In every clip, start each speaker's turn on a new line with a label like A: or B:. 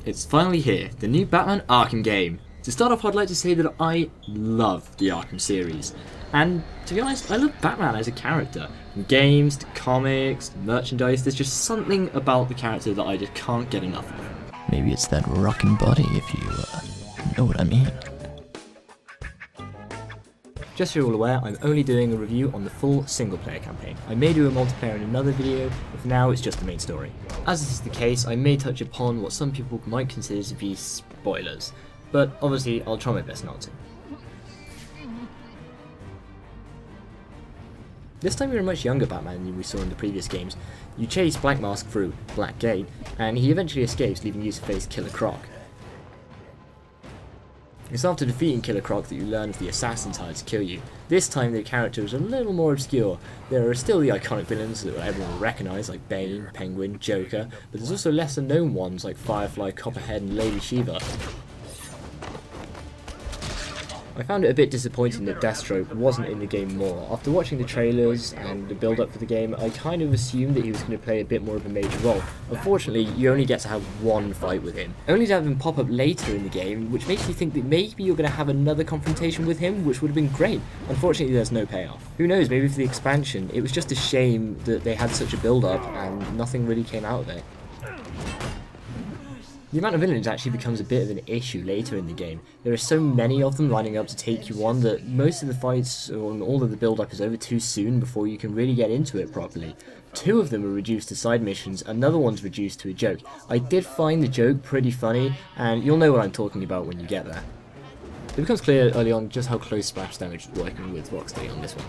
A: It's finally here, the new Batman Arkham game. To start off, I'd like to say that I love the Arkham series. And to be honest, I love Batman as a character. From games to comics, merchandise, there's just something about the character that I just can't get enough of.
B: Maybe it's that rockin' body if you know what I mean.
A: Just so you're all aware, I'm only doing a review on the full single-player campaign. I may do a multiplayer in another video, but for now it's just the main story. As this is the case, I may touch upon what some people might consider to be spoilers, but obviously I'll try my best not to. This time you're a much younger Batman than we saw in the previous games. You chase Black Mask through Black Gate, and he eventually escapes, leaving you to face Killer Croc. It's after defeating Killer Croc that you learn of the assassins hired to kill you. This time the character is a little more obscure. There are still the iconic villains that everyone will recognise, like Bane, Penguin, Joker, but there's also lesser known ones like Firefly, Copperhead and Lady Shiva. I found it a bit disappointing that Deathstroke wasn't in the game more. After watching the trailers and the build up for the game, I kind of assumed that he was going to play a bit more of a major role. Unfortunately, you only get to have one fight with him. Only to have him pop up later in the game, which makes me think that maybe you're going to have another confrontation with him, which would have been great. Unfortunately, there's no payoff. Who knows, maybe for the expansion, it was just a shame that they had such a build up and nothing really came out of it. The amount of villains actually becomes a bit of an issue later in the game. There are so many of them lining up to take you on that most of the fights or all of the build-up is over too soon before you can really get into it properly. Two of them are reduced to side missions, another one's reduced to a joke. I did find the joke pretty funny, and you'll know what I'm talking about when you get there. It becomes clear early on just how close Splash Damage was working with Rocksteady on this one.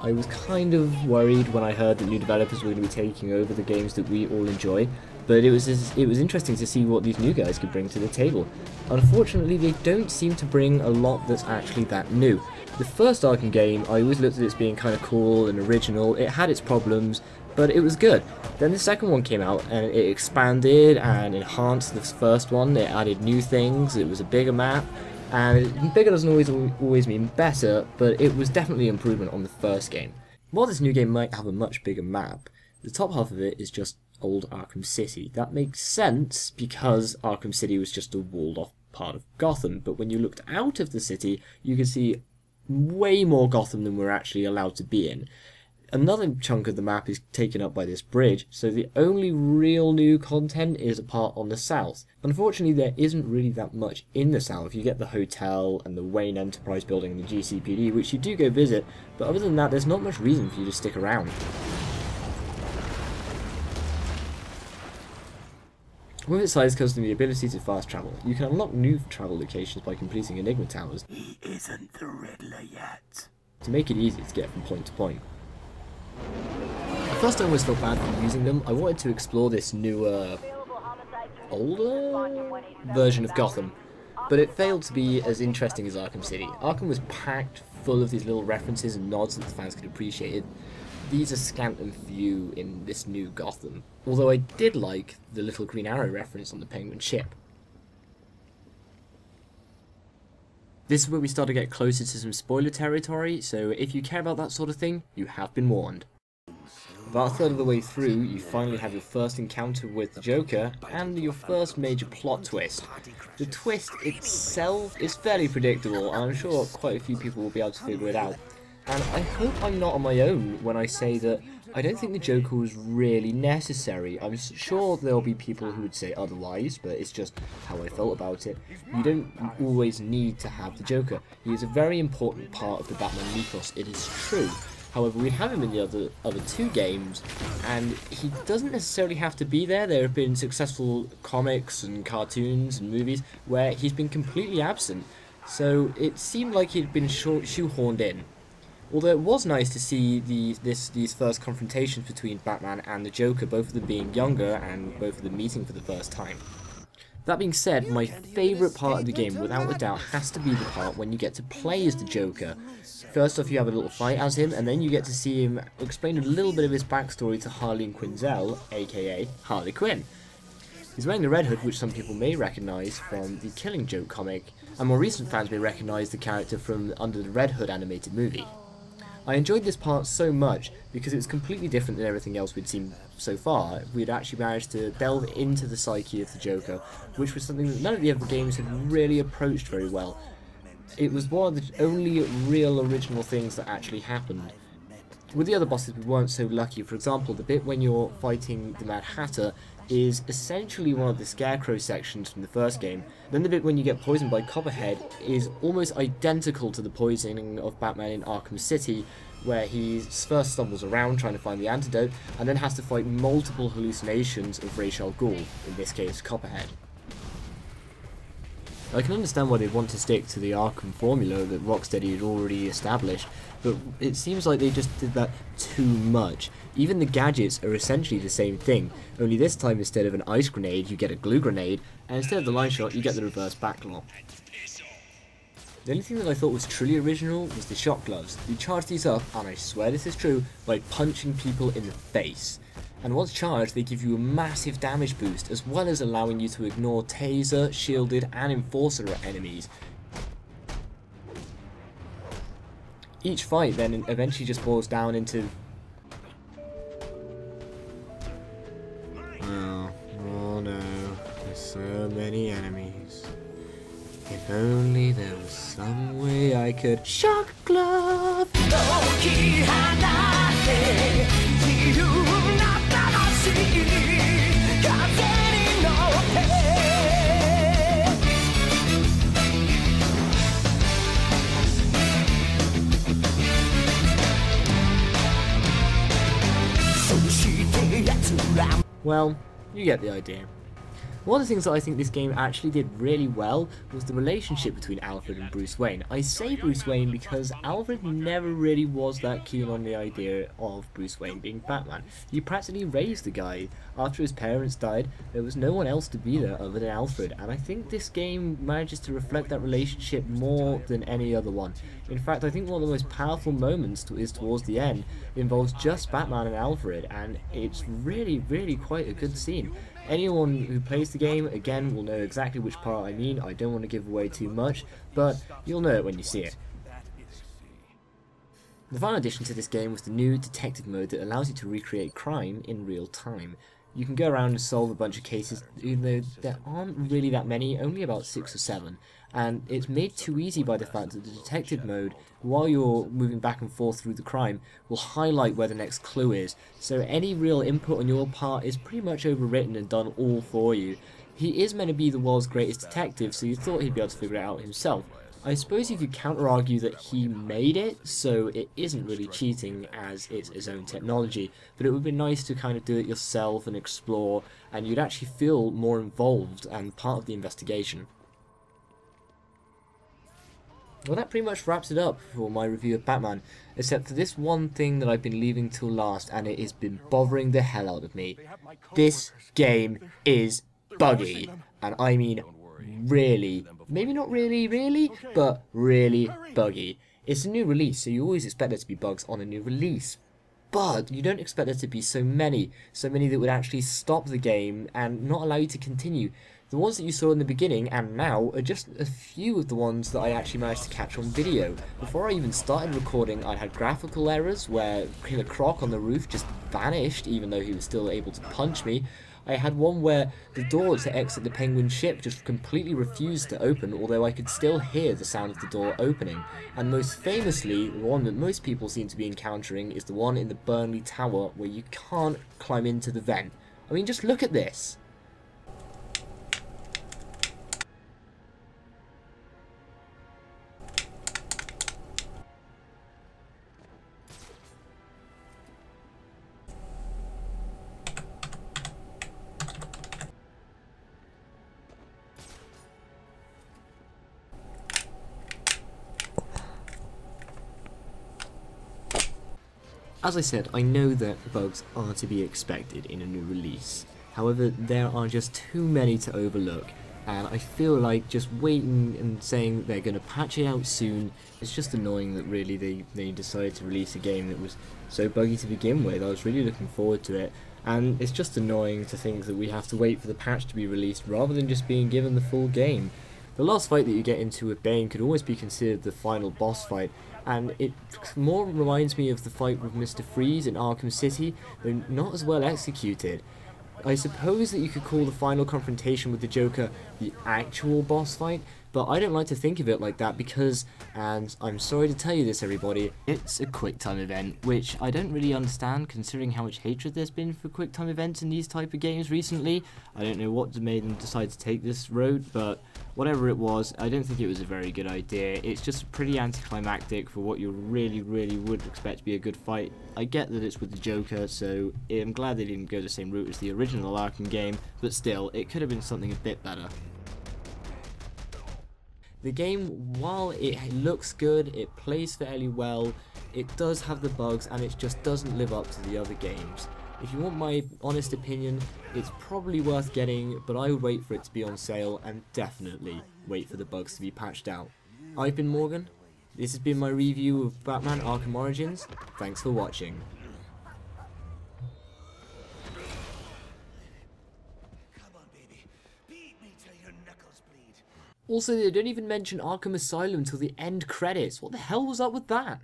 A: I was kind of worried when I heard that new developers were going to be taking over the games that we all enjoy, but it was interesting to see what these new guys could bring to the table. Unfortunately, they don't seem to bring a lot that's actually that new. The first Arkham game, I always looked at it as being kind of cool and original. It had its problems, but it was good. Then the second one came out and it expanded and enhanced the first one. It added new things, it was a bigger map. And bigger doesn't always mean better, but it was definitely an improvement on the first game. While this new game might have a much bigger map, the top half of it is just old Arkham City. That makes sense because Arkham City was just a walled off part of Gotham, but when you looked out of the city, you could see way more Gotham than we're actually allowed to be in. Another chunk of the map is taken up by this bridge, so the only real new content is a part on the south. Unfortunately, there isn't really that much in the south. You get the hotel and the Wayne Enterprise building and the GCPD, which you do go visit, but other than that, there's not much reason for you to stick around. With its size comes the ability to fast travel. You can unlock new travel locations by completing Enigma Towers.
C: He isn't the Riddler yet.
A: To make it easy to get from point to point. At first I always felt bad for using them. I wanted to explore this newer, older version of Gotham, but it failed to be as interesting as Arkham City. Arkham was packed full of these little references and nods that the fans could appreciate. These are scant and few in this new Gotham, although I did like the little Green Arrow reference on the Penguin ship. This is where we start to get closer to some spoiler territory, so if you care about that sort of thing, you have been warned. About a third of the way through, you finally have your first encounter with the Joker, and your first major plot twist. The twist itself is fairly predictable, and I'm sure quite a few people will be able to figure it out. And I hope I'm not on my own when I say that I don't think the Joker was really necessary. I'm sure there'll be people who would say otherwise, but it's just how I felt about it. You don't always need to have the Joker. He is a very important part of the Batman mythos, it is true. However, we have him in the other two games, and he doesn't necessarily have to be there. There have been successful comics and cartoons and movies where he's been completely absent, so it seemed like he'd been shoehorned in. Although it was nice to see these first confrontations between Batman and the Joker, both of them being younger and both of them meeting for the first time. That being said, my favourite part of the game, without a doubt, has to be the part when you get to play as the Joker. First off, you have a little fight as him, and then you get to see him explain a little bit of his backstory to Harley Quinzel, aka Harley Quinn. He's wearing the red hood, which some people may recognise from the Killing Joke comic, and more recent fans may recognise the character from Under the Red Hood animated movie. I enjoyed this part so much because it's completely different than everything else we'd seen so far. We'd actually managed to delve into the psyche of the Joker, which was something that none of the other games had really approached very well. It was one of the only real original things that actually happened. With the other bosses we weren't so lucky. For example, the bit when you're fighting the Mad Hatter is essentially one of the Scarecrow sections from the first game. Then the bit when you get poisoned by Copperhead is almost identical to the poisoning of Batman in Arkham City, where he first stumbles around trying to find the antidote, and then has to fight multiple hallucinations of Ra's al Ghul, in this case Copperhead. I can understand why they want to stick to the Arkham formula that Rocksteady had already established, but it seems like they just did that too much. Even the gadgets are essentially the same thing, only this time instead of an ice grenade you get a glue grenade, and instead of the line shot you get the reverse backlaw. The only thing that I thought was truly original was the shock gloves. You charge these up, and I swear this is true, by punching people in the face. And once charged, they give you a massive damage boost, as well as allowing you to ignore taser, shielded, and enforcer enemies. Each fight then eventually just boils down into... Oh no, there's so many enemies. If only there was some way I could... Shock glove! Well, you get the idea. One of the things that I think this game actually did really well was the relationship between Alfred and Bruce Wayne. I say Bruce Wayne because Alfred never really was that keen on the idea of Bruce Wayne being Batman. He practically raised the guy. After his parents died, there was no one else to be there other than Alfred, and I think this game manages to reflect that relationship more than any other one. In fact, I think one of the most powerful moments is towards the end. It involves just Batman and Alfred, and it's really quite a good scene. Anyone who plays the game, again, will know exactly which part I mean. I don't want to give away too much, but you'll know it when you see it. The final addition to this game was the new detective mode that allows you to recreate crime in real time. You can go around and solve a bunch of cases, even though there aren't really that many, only about 6 or 7. And it's made too easy by the fact that the detective mode, while you're moving back and forth through the crime, will highlight where the next clue is. So any real input on your part is pretty much overwritten and done all for you. He is meant to be the world's greatest detective, so you thought he'd be able to figure it out himself. I suppose you could counter-argue that he made it, so it isn't really cheating as it's his own technology, but it would be nice to kind of do it yourself and explore, and you'd actually feel more involved and part of the investigation. Well, that pretty much wraps it up for my review of Batman, except for this one thing that I've been leaving till last, and it has been bothering the hell out of me. This game is buggy, and I mean really, maybe not really, but really buggy. It's a new release, so you always expect there to be bugs on a new release, but you don't expect there to be so many that would actually stop the game and not allow you to continue. The ones that you saw in the beginning and now are just a few of the ones that I actually managed to catch on video. Before I even started recording, I had graphical errors where Killer Croc on the roof just vanished even though he was still able to punch me. I had one where the door to exit the Penguin ship just completely refused to open, although I could still hear the sound of the door opening. And most famously, the one that most people seem to be encountering is the one in the Burnley Tower where you can't climb into the vent. I mean, just look at this. As I said, I know that bugs are to be expected in a new release. However, there are just too many to overlook, and I feel like just waiting and saying they're going to patch it out soon is just annoying that really they decided to release a game that was so buggy to begin with. I was really looking forward to it, and it's just annoying to think that we have to wait for the patch to be released rather than just being given the full game. The last fight that you get into with Bane could always be considered the final boss fight, and it more reminds me of the fight with Mr. Freeze in Arkham City, though not as well executed. I suppose that you could call the final confrontation with the Joker the actual boss fight, but I don't like to think of it like that because, and I'm sorry to tell you this everybody, it's a QuickTime event, which I don't really understand considering how much hatred there's been for QuickTime events in these type of games recently. I don't know what made them decide to take this road, but whatever it was, I don't think it was a very good idea. It's just pretty anticlimactic for what you really would expect to be a good fight. I get that it's with the Joker, so I'm glad they didn't go the same route as the original Arkham game, but still, it could have been something a bit better. The game, while it looks good, it plays fairly well, it does have the bugs and it just doesn't live up to the other games. If you want my honest opinion, it's probably worth getting, but I would wait for it to be on sale and definitely wait for the bugs to be patched out. I've been Morgan, this has been my review of Batman Arkham Origins, thanks for watching. Also, they don't even mention Arkham Asylum till the end credits. What the hell was up with that?